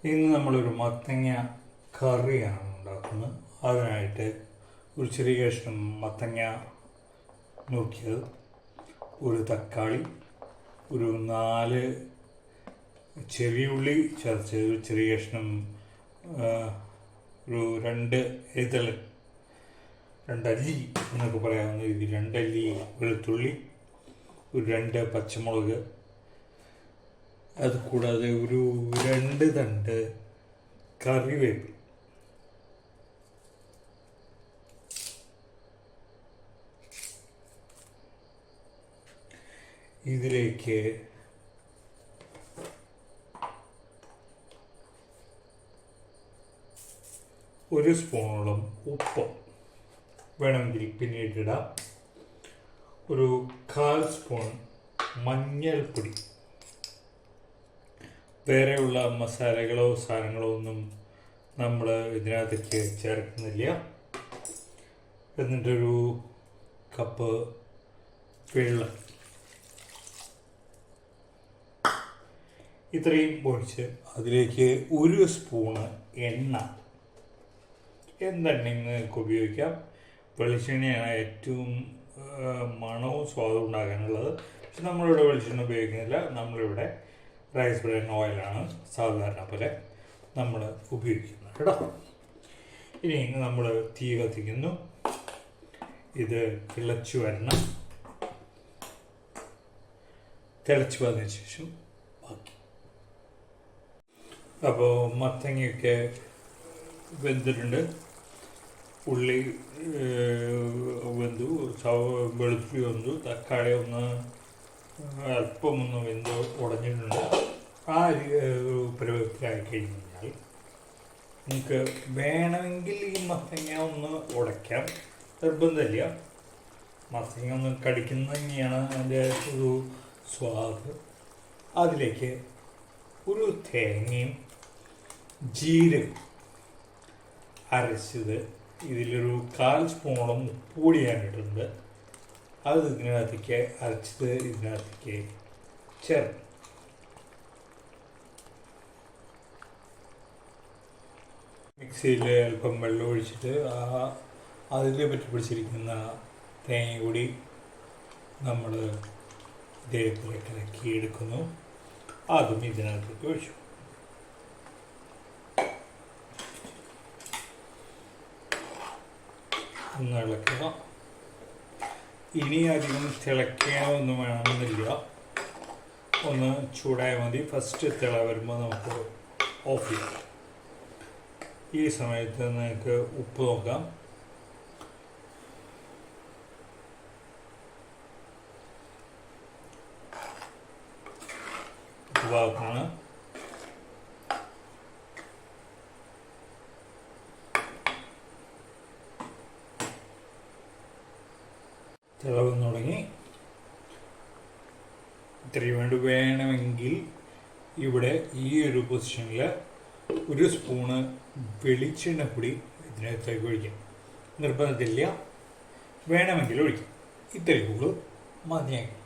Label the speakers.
Speaker 1: ഇന്ന് നമ്മളൊരു മത്തങ്ങ കറിയാണ് ഉണ്ടാക്കുന്നത്. അതിനായിട്ട് ഒരു ചെറിയ കഷ്ണം മത്തങ്ങ നോക്കിയത്, ഒരു തക്കാളി, ഒരു 4 ചെറിയ ഉള്ളി ചതച്ചത്, ഒരു ചെറിയ കഷ്ണം ഒരു 2 2 അല്ലി എന്നൊക്കെ പറയാവുന്ന രീതിയിൽ 2 അല്ലി വെളുത്തുള്ളി, ഒരു 2 പച്ചമുളക്, അതുകൂടാതെ ഒരു 2 തണ്ട് കറിവേപ്പില. ഇതിലേക്ക് ഒരു സ്പൂണോളം ഉപ്പ് വേണമെങ്കിൽ പിന്നീടിടാം. ഒരു 1/4 സ്പൂൺ മഞ്ഞൾപ്പൊടി. വേറെയുള്ള മസാലകളോ സാധനങ്ങളോ ഒന്നും നമ്മൾ ഇതിനകത്തേക്ക് ചേർക്കുന്നില്ല. എന്നിട്ടൊരു കപ്പ് വെള്ളം ഇത്രയും ഒഴിച്ച് അതിലേക്ക് 1 സ്പൂണ് എണ്ണ. എന്തെണ്ണ നിങ്ങൾക്ക് ഉപയോഗിക്കാം. വെളിച്ചെണ്ണയാണ് ഏറ്റവും മണവും സ്വാദും ഉണ്ടാകാനുള്ളത്. പക്ഷെ നമ്മളിവിടെ വെളിച്ചെണ്ണ ഉപയോഗിക്കുന്നില്ല. നമ്മളിവിടെ റൈസ് ബ്രാൻ ഓയിലാണ് സാധാരണ പോലെ നമ്മൾ ഉപയോഗിക്കുന്നത് കേട്ടോ. ഇനി നമ്മൾ തീ കത്തിക്കുന്നു. ഇത് തിളച്ചു വരണം. തിളച്ചു വന്നതിന് ശേഷം ബാക്കി. അപ്പോൾ മത്തങ്ങയൊക്കെ വെന്തിട്ടുണ്ട്. ഉള്ളി വെന്തു, വെളുത്തുള്ളി വെന്തു, തക്കാളി അല്പം വെന്ത് ഉടഞ്ഞിട്ടുണ്ട്. ആ പരുവത്തിലായി കഴിഞ്ഞാൽ നമുക്ക് വേണമെങ്കിൽ ഈ മത്തങ്ങ ഒന്ന് ഉടയ്ക്കാം. നിർബന്ധമില്ല. മത്തങ്ങ ഒന്ന് കടിക്കുന്നത് തന്നെയാണ് അതിൻ്റെ ഒരു സ്വാദ്. അതിലേക്ക് ഒരു തേങ്ങയും ജീരകം അരച്ചത്, ഇതിലൊരു 1/4 സ്പൂണോളം ഉപ്പ് പൊടി ഞാനിട്ടുണ്ട്. അത് ഇതിനകത്തേക്ക് അരച്ചത് ഇതിനകത്തേക്ക് ചേർക്കും. മിക്സിയിൽ അല്പം വെള്ളം ഒഴിച്ചിട്ട് അതിൽ പറ്റി പിടിച്ചിരിക്കുന്ന തേങ്ങ കൂടി നമ്മൾ ഇതേപോലെ കലക്കി എടുക്കുന്നു. അതും ഇതിനകത്തേക്ക് ഒഴിച്ചു. ഒന്ന് ഇളക്കുക. ഇനി അധികം തിളയ്ക്കാനൊന്നും വേണമെന്നില്ല. ഒന്ന് ചൂടായാൽ മതി. ഫസ്റ്റ് തിള വരുമ്പോൾ നമുക്ക് ഓഫ് ചെയ്യാം. ഈ സമയത്ത് നിങ്ങൾക്ക് ഉപ്പ് നോക്കാം. ഉപ്പ് പാകമാണ്. തിളവെന്ന് തുടങ്ങി. ഇത്രയും വേണമെങ്കിൽ ഇവിടെ ഈ ഒരു പൊസിഷനിൽ 1 സ്പൂണ് വെളിച്ചെണ്ണ പൊടി ഇതിനകത്തേക്ക് ഒഴിക്കാം. നിർബന്ധത്തില്ല, വേണമെങ്കിൽ ഒഴിക്കാം. ഇത്രയേ ഉള്ളൂ. മതിയാക്കി.